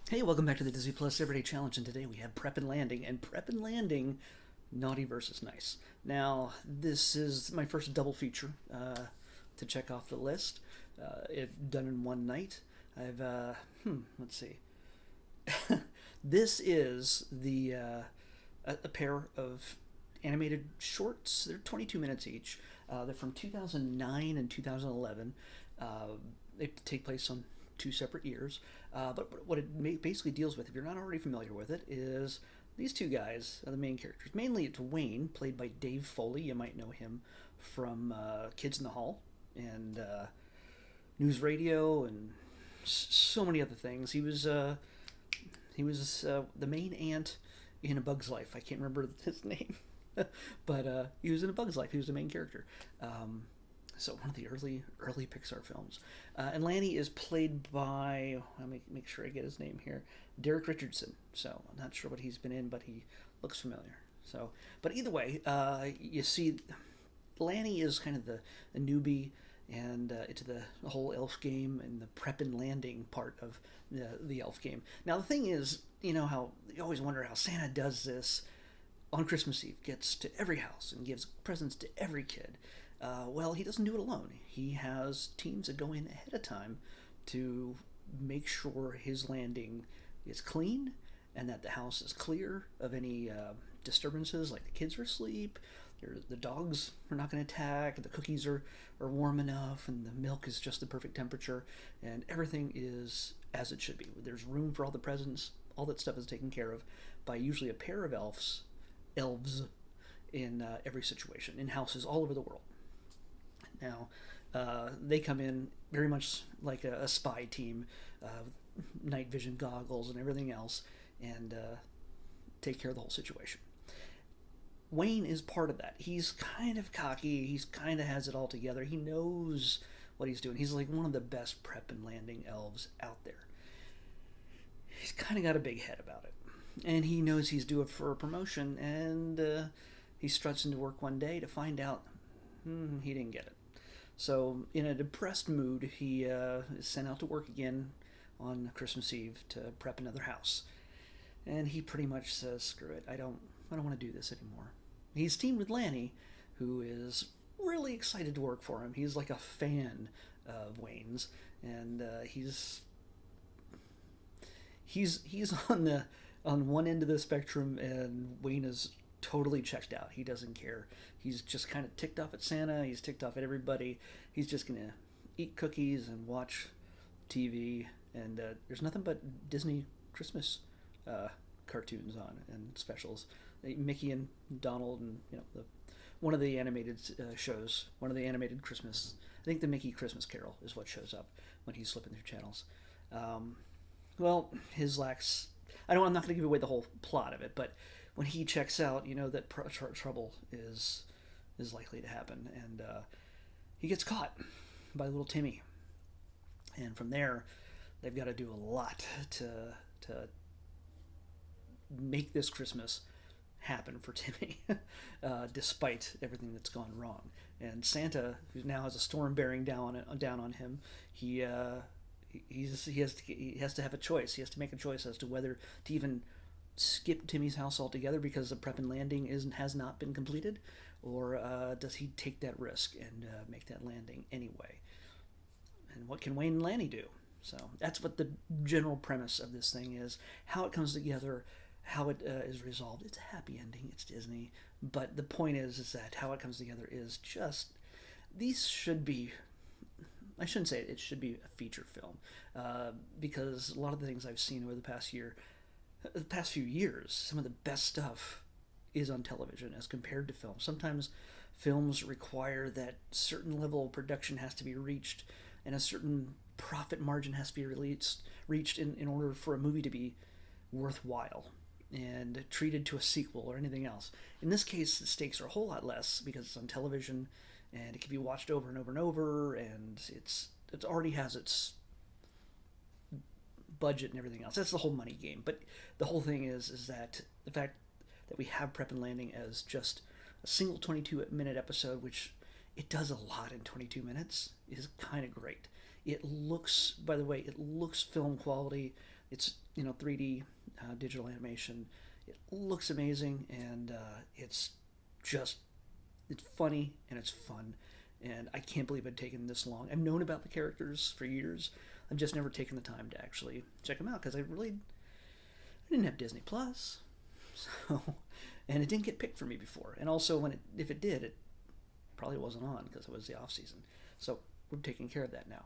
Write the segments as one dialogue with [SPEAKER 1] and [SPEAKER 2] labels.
[SPEAKER 1] Hey, welcome back to the Disney Plus Everyday Challenge, and today we have Prep and Landing, and Prep and Landing, Naughty versus Nice. Now, this is my first double feature to check off the list. It done in one night. Let's see. This is a pair of animated shorts. They're 22 minutes each. They're from 2009 and 2011. Uh, they take place on two separate years. But what it basically deals with, if you're not already familiar with it, is these two guys are the main characters. Mainly it's Wayne, played by Dave Foley. You might know him from Kids in the Hall and News Radio and so many other things. He was the main ant in A Bug's Life. I can't remember his name, but he was in A Bug's Life. He was the main character. So one of the early Pixar films. And Lanny is played by, let me make sure I get his name here, Derek Richardson. So I'm not sure what he's been in, but he looks familiar. So, but either way, you see, Lanny is kind of the newbie and into the whole elf game and the prep and landing part of the elf game. Now the thing is, you know how you always wonder how Santa does this on Christmas Eve, gets to every house and gives presents to every kid. Well, he doesn't do it alone. He has teams that go in ahead of time to make sure his landing is clean and that the house is clear of any disturbances, like the kids are asleep, the dogs are not going to attack, the cookies are warm enough, and the milk is just the perfect temperature, and everything is as it should be. There's room for all the presents. All that stuff is taken care of by usually a pair of elves in every situation, in houses all over the world. Now, they come in very much like a spy team, night vision goggles and everything else, and take care of the whole situation. Wayne is part of that. He's kind of cocky. He's kind of has it all together. He knows what he's doing. He's like one of the best prep and landing elves out there. He's kind of got a big head about it. And he knows he's due for a promotion, and he struts into work one day to find out he didn't get it. So, in a depressed mood, he is sent out to work again on Christmas Eve to prep another house. And he pretty much says, "Screw it! I don't want to do this anymore." He's teamed with Lanny, who is really excited to work for him. He's like a fan of Wayne's, and he's on one end of the spectrum, and Wayne is totally checked out. He doesn't care. He's just kind of ticked off at Santa. He's ticked off at everybody. He's just gonna eat cookies and watch TV. And there's nothing but Disney Christmas uh, cartoons on and specials. Mickey and Donald, and one of the animated shows, one of the animated Christmas. I think the Mickey Christmas Carol is what shows up when he's flipping through channels. Um, well, his lacks. I'm not going to give away the whole plot of it, but when he checks out, you know that trouble is likely to happen, and he gets caught by little Timmy, and from there, they've got to do a lot to make this Christmas happen for Timmy, despite everything that's gone wrong. And Santa, who now has a storm bearing down on him, he has to have a choice. He has to make a choice as to whether to even skip Timmy's house altogether because the prep and landing has not been completed, or does he take that risk and make that landing anyway? And what can Wayne and Lanny do? So that's what the general premise of this thing is. How it comes together, how it is resolved. It's a happy ending. It's Disney, but the point is that how it comes together is just these should be. I shouldn't say it. It should be a feature film, because a lot of the things I've seen over the past few years, some of the best stuff is on television as compared to film. Sometimes films require that certain level of production has to be reached and a certain profit margin has to be reached in order for a movie to be worthwhile and treated to a sequel or anything else. In this case, the stakes are a whole lot less because it's on television and it can be watched over and over and over, and it already has its budget and everything else. That's the whole money game. But the whole thing is that the fact that we have Prep and Landing as just a single 22-minute episode, which it does a lot in 22 minutes, is kind of great. It looks, by the way, it looks film quality. It's 3D digital animation. It looks amazing, and just it's funny and it's fun, and I can't believe it'd taken this long. I've known about the characters for years. I've just never taken the time to actually check them out because I didn't have Disney Plus, so and it didn't get picked for me before. And also, if it did, it probably wasn't on because it was the off season. So we're taking care of that now.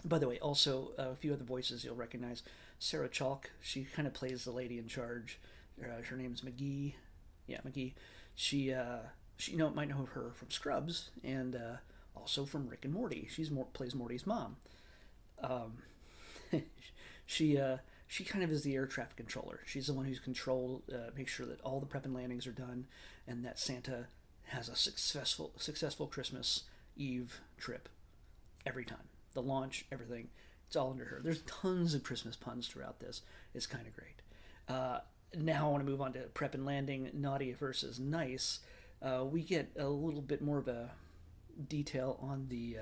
[SPEAKER 1] By the way, also a few other voices you'll recognize. Sarah Chalk, she kind of plays the lady in charge. Her name's McGee. Yeah, McGee. She might know her from Scrubs and also from Rick and Morty. Plays Morty's mom. Um, she kind of is the air traffic controller. She's the one who's makes sure that all the prep and landings are done, and that Santa has a successful Christmas Eve trip every time. The launch, everything, it's all under her. There's tons of Christmas puns throughout this. It's kind of great. Now I want to move on to prep and landing, naughty versus nice. We get a little bit more of a detail on the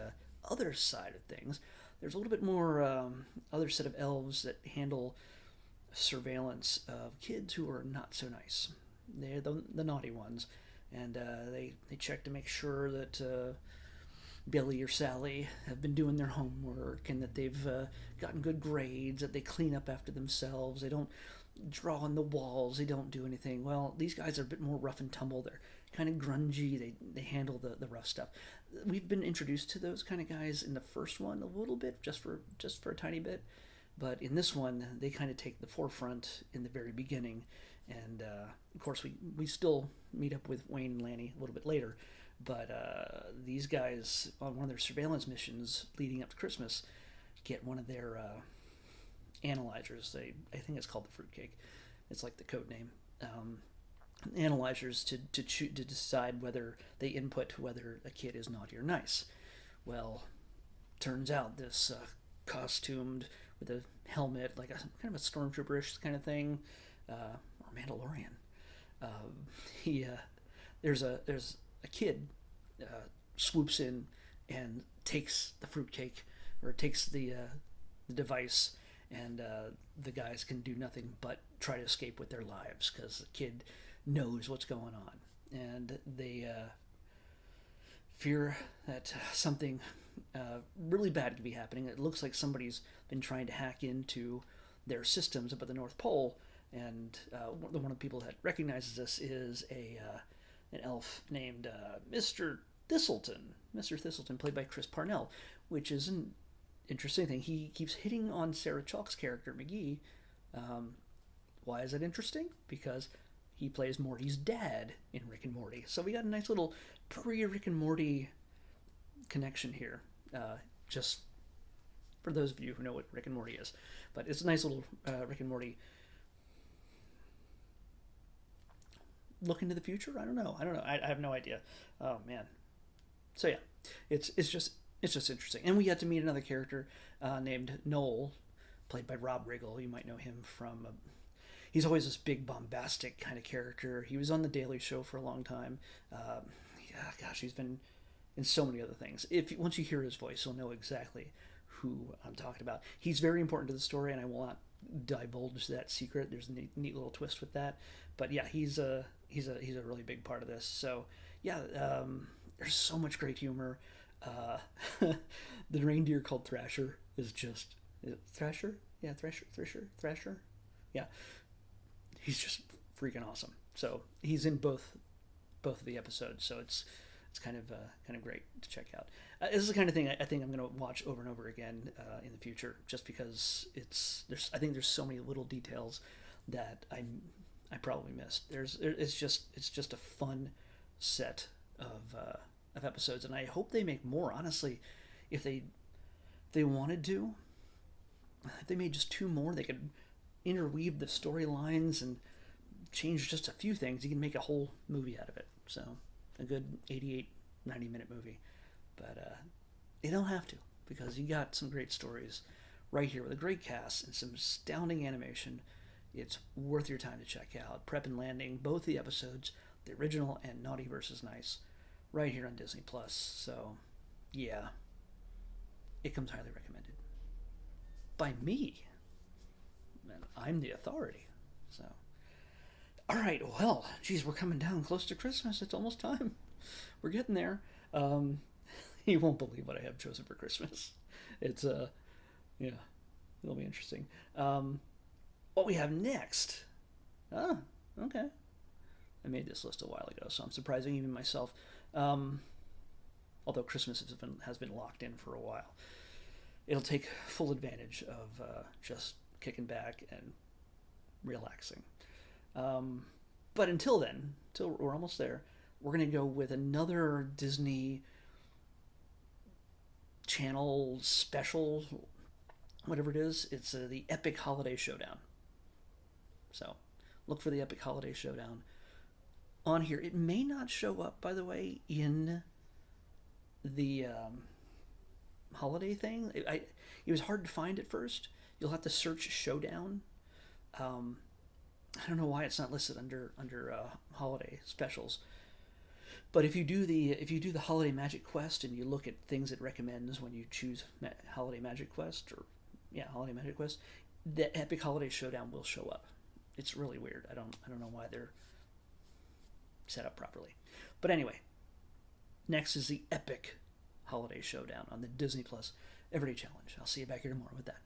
[SPEAKER 1] other side of things. There's a little bit more other set of elves that handle surveillance of kids who are not so nice. They're the naughty ones, and they check to make sure that Billy or Sally have been doing their homework and that they've gotten good grades, that they clean up after themselves, they don't draw on the walls, they don't do anything. Well, these guys are a bit more rough and tumble. They're kind of grungy. They handle the rough stuff. We've been introduced to those kind of guys in the first one a little bit, just for a tiny bit, but in this one they kind of take the forefront in the very beginning, and of course we still meet up with Wayne and Lanny a little bit later, but these guys on one of their surveillance missions leading up to Christmas get one of their analyzers. I think it's called the fruitcake. It's like the code name. Analyzers to decide whether they input whether a kid is naughty or nice. Well, turns out this costumed with a helmet, like a kind of a stormtrooperish kind of thing, or Mandalorian. He there's a kid swoops in and takes the fruitcake, or takes the device, and the guys can do nothing but try to escape with their lives because the kid knows what's going on, and they fear that something really bad could be happening. It looks like somebody's been trying to hack into their systems up at the North Pole, and one of the people that recognizes this is an elf named Mr. Thistleton. Mr. Thistleton, played by Chris Parnell, which is an interesting thing. He keeps hitting on Sarah Chalk's character, McGee. Why is that interesting? Because he plays Morty's dad in Rick and Morty. So we got a nice little pre-Rick and Morty connection here, just for those of you who know what Rick and Morty is. But it's a nice little Rick and Morty look into the future. I don't know. I have no idea. Oh man. So yeah, it's just interesting. And we got to meet another character named Noel, played by Rob Riggle. You might know him from. He's always this big bombastic kind of character. He was on the Daily Show for a long time. He's been in so many other things. Once you hear his voice, you'll know exactly who I'm talking about. He's very important to the story, and I will not divulge that secret. There's a neat little twist with that. But yeah, he's a really big part of this. So yeah, there's so much great humor. The reindeer called Thrasher is just Thrasher. Yeah, Thrasher. Yeah, he's just freaking awesome. So he's in both of the episodes. So it's kind of great to check out. This is the kind of thing I think I'm going to watch over and over again in the future, just because I think there's so many little details that I probably missed. It's just a fun set of episodes, and I hope they make more. Honestly, if they wanted to, if they made just 2 more, they could interweave the storylines and change just a few things. You can make a whole movie out of it. So a good 88, 90-minute movie. But you don't have to, because you got some great stories right here with a great cast and some astounding animation. It's worth your time to check out. Prep and Landing, both the episodes, the original and Naughty vs. Nice, right here on Disney Plus. So yeah, it comes highly recommended by me. I'm the authority. So, all right, well, geez, we're coming down close to Christmas. It's almost time. We're getting there. Um, you won't believe what I have chosen for Christmas. It's yeah, it'll be interesting. What we have next? Ah, okay. I made this list a while ago, so I'm surprising even myself. Um, Although Christmas has been locked in for a while, it'll take full advantage of just kicking back and relaxing. Um, but until then, until we're almost there, we're gonna go with another Disney Channel special, whatever it is. It's the Epic Holiday Showdown. So look for the Epic Holiday Showdown on here. It may not show up, by the way, in the holiday thing. It was hard to find at first. You'll have to search Showdown. Um, I don't know why it's not listed under holiday specials. But if you do the holiday magic quest and you look at things it recommends when you choose holiday magic quest, or yeah, holiday magic quest, the Epic Holiday Showdown will show up. It's really weird. I don't know why they're set up properly. But anyway, next is the Epic Holiday Showdown on the Disney Plus Everyday Challenge. I'll see you back here tomorrow with that.